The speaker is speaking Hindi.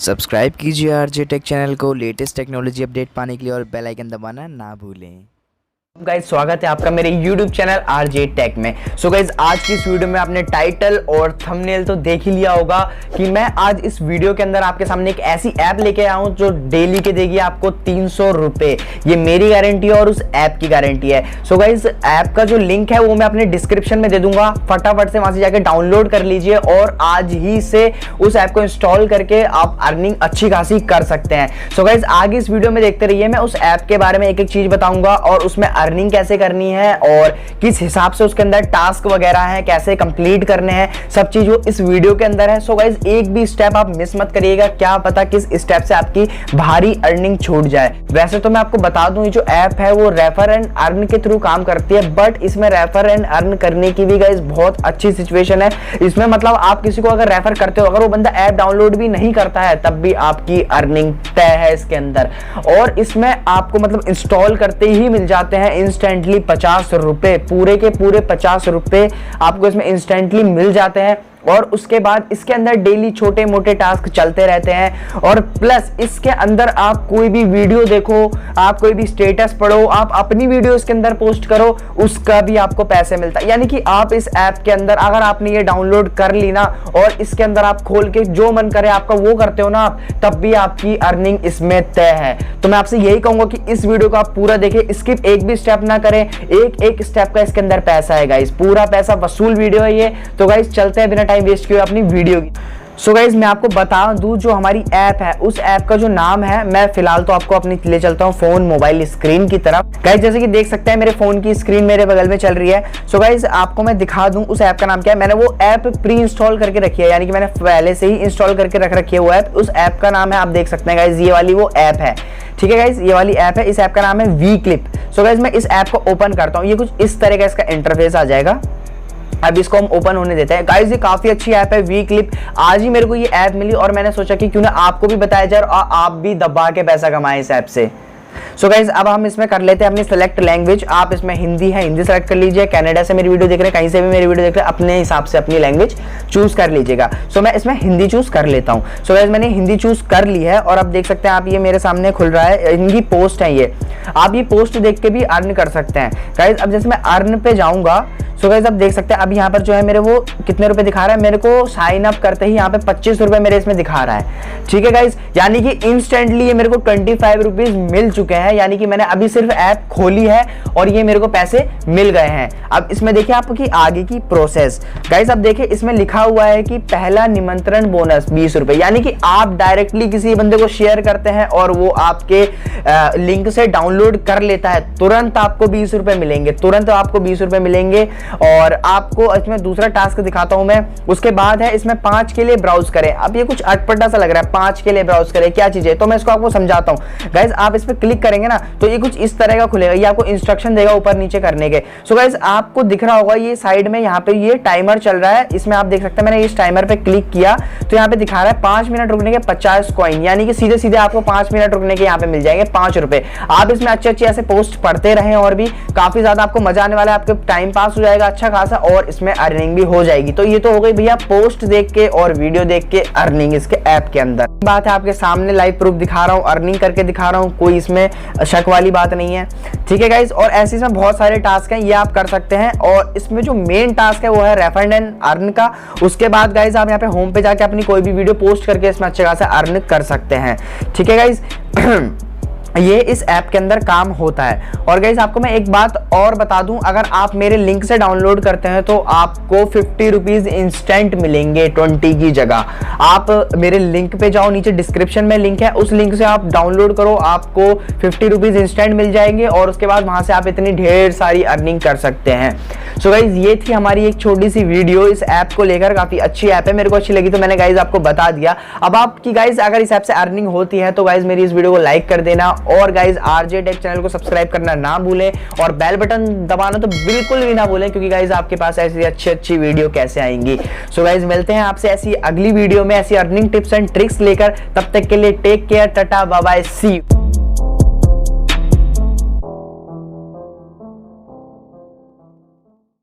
सब्सक्राइब कीजिए आरजे टेक चैनल को लेटेस्ट टेक्नोलॉजी अपडेट पाने के लिए और बेल आइकन दबाना ना भूलें। गाइज स्वागत है आपका मेरे YouTube चैनल आरजे टेक में। सो गाइज आज की इस वीडियो में आपने टाइटल और थंबनेल तो देख ही लिया होगा कि मैं आज इस वीडियो के अंदर आपके सामने एक ऐसी ऐप लेके आया हूं जो डेली के देगी आपको 300 रुपए। ये मेरी गारंटी है और उस ऐप की गारंटी है। सो गाइज ऐप का जो लिंक है वो मैं अपने डिस्क्रिप्शन में दे दूंगा, फटाफट से वहां से जाके डाउनलोड कर लीजिए और आज ही से उस ऐप को इंस्टॉल करके आप अर्निंग अच्छी खासी कर सकते हैं। सो गाइज आगे इस वीडियो में देखते रहिए, मैं उस ऐप के बारे में एक एक चीज बताऊंगा और उसमें अर्निंग कैसे करनी है और किस हिसाब से उसके अंदर टास्क वगैरह हैं, कैसे कंप्लीट करने हैं, सब चीज वो इस वीडियो के अंदर है। सो गाइस एक भी स्टेप आप मिस मत करिएगा, क्या पता किस स्टेप से आपकी भारी अर्निंग छूट जाए। वैसे तो मैं आपको बता दूं ये जो ऐप है वो रेफर एंड अर्न के थ्रू काम करती है, बट इसमें रेफर एंड अर्न करने की भी गाइस बहुत अच्छी सिचुएशन है। इसमें मतलब आप किसी को अगर रेफर करते हो, अगर वो बंदा ऐप डाउनलोड भी नहीं करता है तब भी आपकी अर्निंग तय है इसके अंदर। और इसमें आपको मतलब इंस्टॉल करते ही मिल जाते हैं इंस्टेंटली 50 रुपए, पूरे के पूरे 50 रुपए आपको इसमें इंस्टेंटली मिल जाते हैं। और उसके बाद इसके अंदर डेली छोटे मोटे टास्क चलते रहते हैं और प्लस इसके अंदर आप कोई भी वीडियो देखो, आप कोई भी स्टेटस पढ़ो, आप अपनी वीडियो इसके अंदर पोस्ट करो, उसका भी आपको पैसे मिलता है। यानी कि आप इस ऐप के अंदर अगर आपने ये डाउनलोड कर ली ना और इसके अंदर आप खोल के जो मन करे आपका वो करते हो ना आप, तब भी आपकी अर्निंग इसमें तय है। तो मैं आपसे यही कहूंगा कि इस वीडियो को आप पूरा देखें, स्किप एक भी स्टेप ना करें, एक एक स्टेप का इसके अंदर पैसा है गाइस, पूरा पैसा वसूल वीडियो है ये। तो गाइस चलते हैं बिना टाइम वेस्ट किए अपनी वीडियो की। सो गाइज मैं आपको बता दूं जो हमारी ऐप है उस ऐप का जो नाम है, मैं फिलहाल तो आपको अपनी ले चलता हूं फोन मोबाइल स्क्रीन की तरफ। गाइज जैसे कि देख सकते हैं मेरे फोन की स्क्रीन मेरे बगल में चल रही है। सो गाइज आपको मैं दिखा दूं उस ऐप का नाम क्या है। मैंने वो ऐप प्री इंस्टॉल करके रखी है, यानी कि मैंने पहले से ही इंस्टॉल करके रख रखी है वो ऐप। उस ऐप का नाम है, आप देख सकते हैं गाइज ये वाली वो ऐप है, ठीक है गाइज, ये वाली ऐप है। इस ऐप का नाम है वी क्लिप। सो गाइज मैं इस ऐप को ओपन करता हूँ, ये कुछ इस तरह का इसका इंटरफेस आ जाएगा। अब इसको हम ओपन होने देते हैं। गाइस ये काफी अच्छी ऐप है वी क्लिप, आज ही मेरे को ये ऐप मिली और मैंने सोचा कि क्यों ना आपको भी बताया जाए और आप भी दबा के पैसा कमाएं इस ऐप से। सो गाइस अब हम इसमें कर लेते हैं अपनी सेलेक्ट लैंग्वेज। आप इसमें हिंदी है, हिंदी सेलेक्ट कर लीजिए। कनाडा से मेरी वीडियो देख रहे हैं, कहीं से भी मेरी वीडियो देख रहे हैं, अपने हिसाब से अपनी लैंग्वेज चूज कर लीजिएगा। सो मैं इसमें हिंदी चूज कर लेता हूँ। सो गाइस मैंने हिंदी चूज कर ली है और अब देख सकते हैं आप, ये मेरे सामने खुल रहा है, इनकी पोस्ट है ये, आप ये पोस्ट देख के भी अर्न कर सकते हैं। गाइस अब जैसे मैं अर्न पे जाऊंगा, सो गाइस अब देख सकते हैं अब यहाँ पर जो है मेरे वो कितने रुपए दिखा रहा है, मेरे को साइन अप करते ही यहाँ पे 25 रुपए मेरे इसमें दिखा रहा है, ठीक है गाइस। यानी कि इंस्टेंटली ये मेरे को 25 रुपीज मिल चुके हैं, यानी कि मैंने अभी सिर्फ ऐप खोली है और ये मेरे को पैसे मिल गए हैं। अब इसमें देखिए आपकी आगे की प्रोसेस। गाइस अब देखिए इसमें लिखा हुआ है कि पहला निमंत्रण बोनस 20 रुपए, यानी कि आप डायरेक्टली किसी बंदे को शेयर करते हैं और वो आपके लिंक से डाउनलोड कर लेता है, तुरंत आपको 20 रुपए मिलेंगे, तुरंत आपको 20 रुपए मिलेंगे। और आपको इसमें दूसरा टास्क दिखाता हूं मैं, उसके बाद है इसमें 5 के लिए ब्राउज करें। अब ये कुछ अटपटा सा लग रहा है, 5 के लिए ब्राउज करें, क्या चीज है, तो मैं इसको आपको समझाता हूं। गाइस आप इस पर क्लिक करेंगे ना तो ये कुछ इस तरह का खुलेगा, ये आपको इंस्ट्रक्शन देगा ऊपर नीचे करने के। सो गाइस आपको दिख रहा होगा ये साइड में यहाँ पे ये टाइमर चल रहा है, इसमें आप देख सकते हैं मैंने इस टाइमर पे क्लिक किया तो यहाँ पे दिखा रहा है 5 मिनट रुकने के 50 कॉइन, यानी कि सीधे सीधे आपको 5 मिनट रुकने के यहाँ पे मिल जाएंगे 5 रुपए। आप इसमें अच्छे अच्छे ऐसे पोस्ट पढ़ते रहें और भी काफी ज्यादा आपको मजा आने वाला है, आपके टाइम पास हो जाएगा अच्छा खासा और इसमें अर्निंग भी हो जाएगी। तो ये तो हो गई भैया पोस्ट देख के और वीडियो देख के अर्निंग इसके ऐप के अंदर। बात है आपके सामने लाइव प्रूफ दिखा रहा हूँ, अर्निंग करके दिखा रहा हूँ, कोई इसमें शक वाली बात नहीं है, ठीक है गाइस। और ऐसे इसमें बहुत सारे टास्क हैं, ये आप कर सकते हैं। और इसमें जो मेन टास्क है वो है रेफर एंड अर्न का। उसके बाद गाइस आप यहाँ पे होम पे जाके अपनी कोई भी वीडियो पोस्ट करके इसमें अच्छे खासा अर्न कर सकते हैं, ठीक है गाइस। ये इस ऐप के अंदर काम होता है। और गाइस आपको मैं एक बात और बता दूं, अगर आप मेरे लिंक से डाउनलोड करते हैं तो आपको 50 रुपीज इंस्टेंट मिलेंगे 20 की जगह। आप मेरे लिंक पे जाओ, नीचे डिस्क्रिप्शन में लिंक है, उस लिंक से आप डाउनलोड करो, आपको 50 रुपीज इंस्टेंट मिल जाएंगे और उसके बाद वहां से आप इतनी ढेर सारी अर्निंग कर सकते हैं। सो गाइज ये थी हमारी एक छोटी सी वीडियो इस ऐप को लेकर, काफी अच्छी ऐप है, मेरे को अच्छी लगी तो मैंने गाइज आपको बता दिया। अब आपकी गाइज अगर इस ऐप से अर्निंग होती है तो गाइज मेरी इस वीडियो को लाइक कर देना और गाइज आरजे टेक चैनल को सब्सक्राइब करना ना भूलें और बेल बटन दबाना तो बिल्कुल भी ना भूलें, क्योंकि गाइज आपके पास ऐसी अच्छी अच्छी वीडियो कैसे आएंगी। सो गाइज मिलते हैं आपसे ऐसी अगली वीडियो में ऐसी अर्निंग टिप्स एंड ट्रिक्स लेकर, तब तक के लिए take care, tata bye bye, see you.